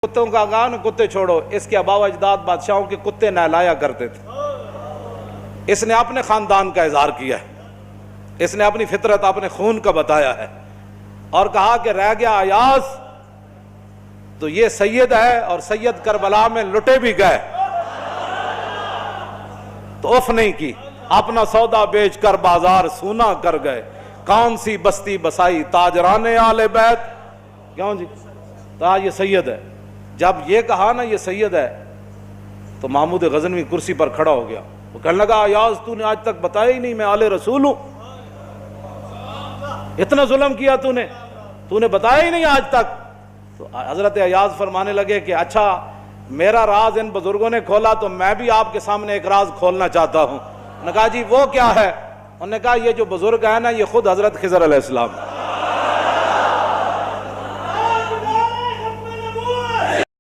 کتوں کا کہا نا کتے چھوڑو، اس کے آباء و اجداد بادشاہوں کے کتے نہلایا کرتے تھے۔ اس نے اپنے خاندان کا اظہار کیا ہے، اس نے اپنی فطرت اپنے خون کا بتایا ہے، اور کہا کہ رہ گیا ایاز تو یہ سید ہے، اور سید کربلا میں لٹے بھی گئے تو اف نہیں کی، اپنا سودا بیچ کر بازار سونا کر گئے، کون سی بستی بسائی تاجران آل بیت۔ کیوں جی؟ تو یہ سید ہے۔ جب یہ کہا نا یہ سید ہے تو محمود غزنوی کرسی پر کھڑا ہو گیا، وہ کہنے لگا ایاز تو نے آج تک بتایا ہی نہیں میں آل رسول ہوں، اتنا ظلم کیا تو نے بتایا ہی نہیں آج تک۔ تو حضرت ایاز فرمانے لگے کہ اچھا میرا راز ان بزرگوں نے کھولا تو میں بھی آپ کے سامنے ایک راز کھولنا چاہتا ہوں۔ انہوں نے کہا جی وہ کیا ہے؟ انہوں نے کہا یہ جو بزرگ ہے نا یہ خود حضرت خضر علیہ السلام